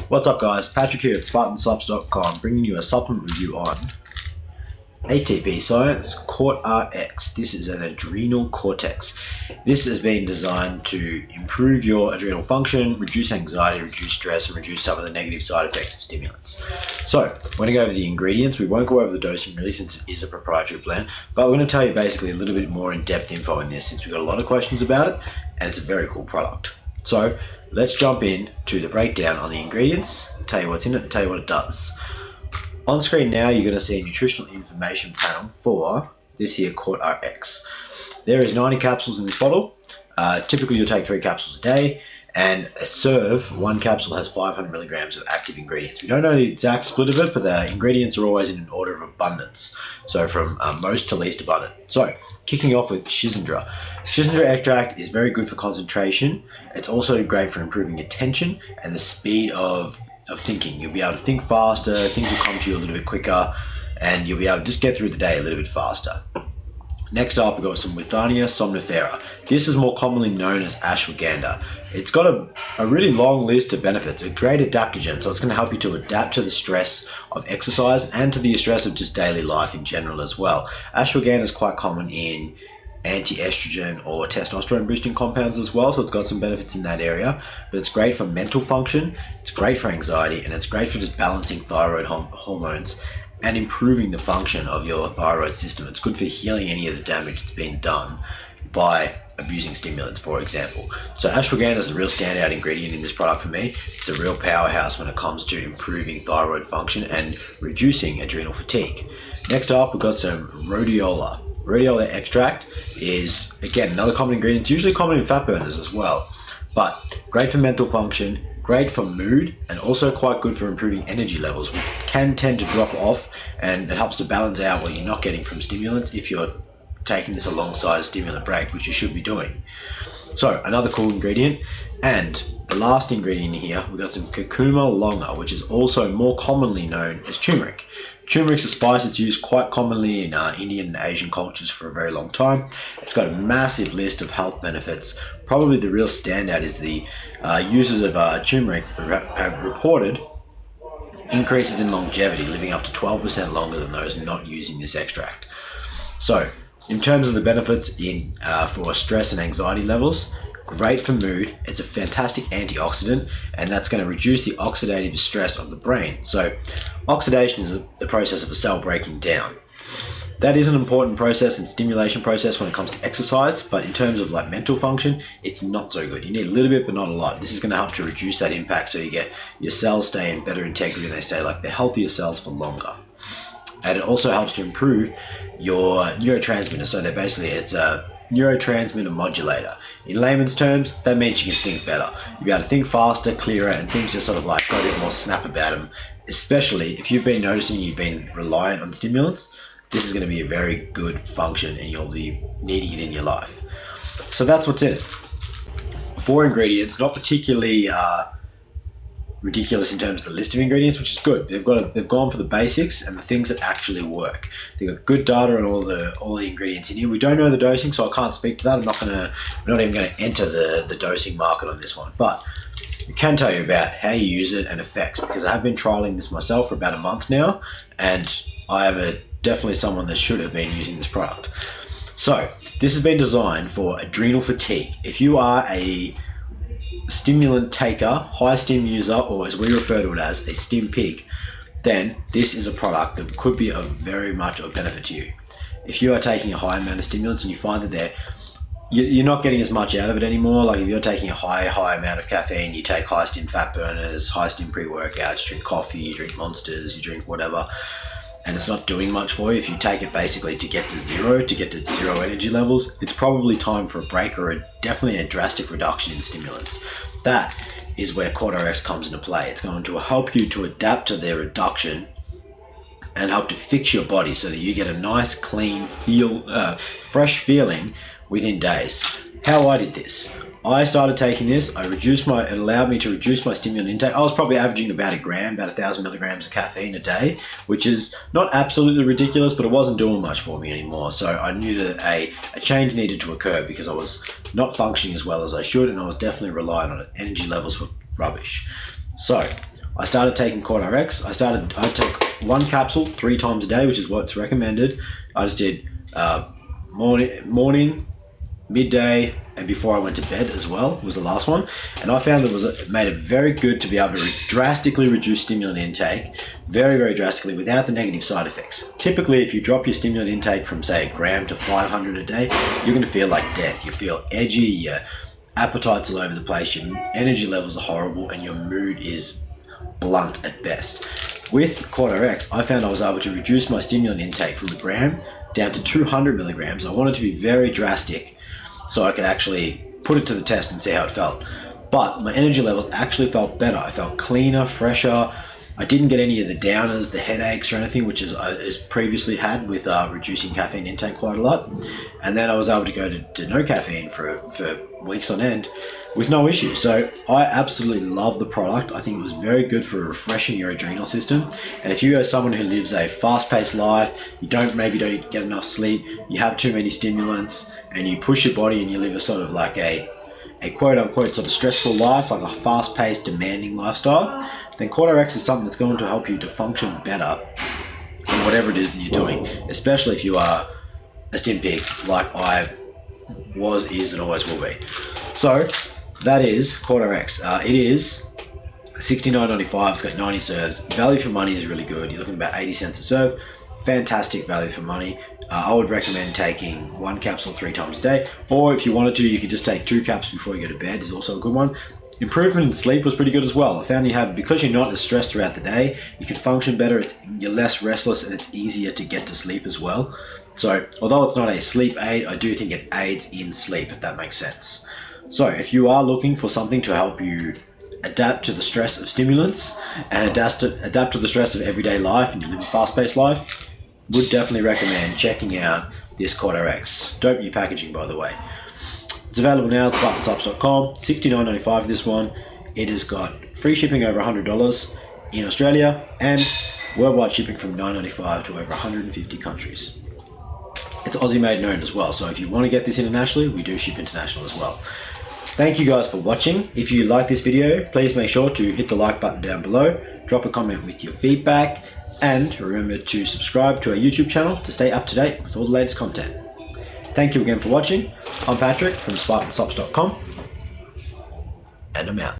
What's up, guys? Patrick here at SpartanSups.com, bringing you a supplement review on ATP Science Cort RX. This is an adrenal cortex. This has been designed to improve your adrenal function, reduce anxiety, reduce stress, and reduce some of the negative side effects of stimulants. So, we're going to go over the ingredients. We won't go over the dosing really, since it is a proprietary blend, but we're going to tell you basically a little bit more in-depth info in this, since we've got a lot of questions about it, and it's a very cool product. So, let's jump in to the breakdown on the ingredients, tell you what's in it, and tell you what it does. On screen now, you're going to see a nutritional information panel for this here Cort RX. There is 90 capsules in this bottle. Typically, you'll take 3 capsules a day, and a serve, 1 capsule has 500 milligrams of active ingredients. We don't know the exact split of it, but the ingredients are always in an order of abundance. So from most to least abundant. So, kicking off with Schisandra. Schisandra extract is very good for concentration. It's also great for improving attention and the speed of thinking. You'll be able to think faster, things will come to you a little bit quicker, and you'll be able to just get through the day a little bit faster. Next up, we've got some Withania somnifera. This is more commonly known as ashwagandha. It's got a really long list of benefits. A great adaptogen, so it's going to help you to adapt to the stress of exercise and to the stress of just daily life in general as well. Ashwagandha is quite common in anti-estrogen or testosterone boosting compounds as well, so it's got some benefits in that area. But it's great for mental function, it's great for anxiety, and it's great for just balancing thyroid hormones and improving the function of your thyroid system. It's good for healing any of the damage that's been done by abusing stimulants, for example. So ashwagandha is a real standout ingredient in this product for me. It's a real powerhouse when it comes to improving thyroid function and reducing adrenal fatigue. Next up, we've got some rhodiola. Rhodiola extract is, again, another common ingredient. It's usually common in fat burners as well, but great for mental function, great for mood, and also quite good for improving energy levels, which can tend to drop off, and it helps to balance out what you're not getting from stimulants if you're taking this alongside a stimulant break, which you should be doing. So, another cool ingredient. And the last ingredient here, we've got some curcuma longa, which is also more commonly known as turmeric. Turmeric's a spice that's used quite commonly in Indian and Asian cultures for a very long time. It's got a massive list of health benefits. Probably the real standout is the users of turmeric have reported increases in longevity, living up to 12% longer than those not using this extract. So, in terms of the benefits for stress and anxiety levels, great for mood. It's a fantastic antioxidant, and that's going to reduce the oxidative stress of the brain. So, oxidation is the process of a cell breaking down. That is an important process and stimulation process when it comes to exercise, but in terms of like mental function, it's not so good. You need a little bit, but not a lot. This is going to help to reduce that impact, so you get your cells stay in better integrity, and they stay like the healthier cells for longer. And it also helps to improve your neurotransmitters. So it's a neurotransmitter modulator. In layman's terms, that means you can think better. You'll be able to think faster, clearer, and things just sort of like got a bit more snap about them. Especially if you've been noticing you've been reliant on stimulants, this is going to be a very good function, and you'll be needing it in your life. So that's what's in it. 4 ingredients, not particularly ridiculous in terms of the list of ingredients, which is good. They've gone for the basics and the things that actually work. They've got good data on all the ingredients in here. We don't know the dosing, so I can't speak to that. We're not even going to enter the dosing market on this one, but we can tell you about how you use it and effects, because I have been trialing this myself for about a month now, and I am definitely someone that should have been using this product. So this has been designed for adrenal fatigue. If you are a stimulant taker, high stim user, or as we refer to it as a stim pig, then this is a product that could be of very much of benefit to you. If you are taking a high amount of stimulants and you find that you're not getting as much out of it anymore, like if you're taking a high amount of caffeine, you take high stim fat burners, high stim pre-workouts, you drink coffee, you drink Monsters, you drink whatever, and it's not doing much for you, if you take it basically to get to zero energy levels, it's probably time for a break, or definitely a drastic reduction in stimulants. That is where Cort RX comes into play. It's going to help you to adapt to their reduction and help to fix your body so that you get a nice, clean, fresh feeling within days. How I did this. I started taking this, it allowed me to reduce my stimulant intake. I was probably averaging about 1,000 milligrams of caffeine a day, which is not absolutely ridiculous, but it wasn't doing much for me anymore. So I knew that a change needed to occur, because I was not functioning as well as I should, and I was definitely relying on it. Energy levels were rubbish. So I started taking CoreRx. I take one capsule 3 times a day, which is what's recommended. I just did morning, midday, and before I went to bed as well was the last one. And I found that it made it very good to be able to drastically reduce stimulant intake, very, very drastically, without the negative side effects. Typically, if you drop your stimulant intake from, say, 1 gram to 500 a day, you're going to feel like death. You feel edgy, your appetite's all over the place, your energy levels are horrible, and your mood is blunt at best. With CoreRx, I found I was able to reduce my stimulant intake from 1 gram down to 200 milligrams. I wanted to be very drastic so I could actually put it to the test and see how it felt. But my energy levels actually felt better. I felt cleaner, fresher. I didn't get any of the downers, the headaches or anything, which is previously had with reducing caffeine intake quite a lot. And then I was able to go to no caffeine for weeks on end with no issue. So I absolutely love the product. I think it was very good for refreshing your adrenal system. And if you are someone who lives a fast-paced life, you maybe don't get enough sleep, you have too many stimulants, and you push your body and you live a sort of like a quote-unquote sort of stressful life, like a fast-paced, demanding lifestyle, then CoreRx is something that's going to help you to function better in whatever it is that you're doing, especially if you are a stim pig like I was, is, and always will be. So that is CoreRx. It is $69.95. It's got 90 serves. Value for money is really good. You're looking at about 80 cents a serve. Fantastic value for money. I would recommend taking 1 capsule 3 times a day, or if you wanted to, you could just take 2 caps before you go to bed. Is also a good one. Improvement in sleep was pretty good as well. I found because you're not as stressed throughout the day, you can function better. You're less restless, and it's easier to get to sleep as well. So although it's not a sleep aid, I do think it aids in sleep, if that makes sense. So if you are looking for something to help you adapt to the stress of stimulants and adapt to the stress of everyday life, and you live a fast-paced life, would definitely recommend checking out this CoreRx. Dope new packaging, by the way. It's available now at SpartanSups.com. $69.95 for this one. It has got free shipping over $100 in Australia and worldwide shipping from $9.95 to over 150 countries. It's Aussie made and owned as well, so if you want to get this internationally, we do ship international as well. Thank you guys for watching. If you like this video, please make sure to hit the like button down below, drop a comment with your feedback, and remember to subscribe to our YouTube channel to stay up to date with all the latest content. Thank you again for watching. I'm Patrick from SpartanSups.com, and I'm out.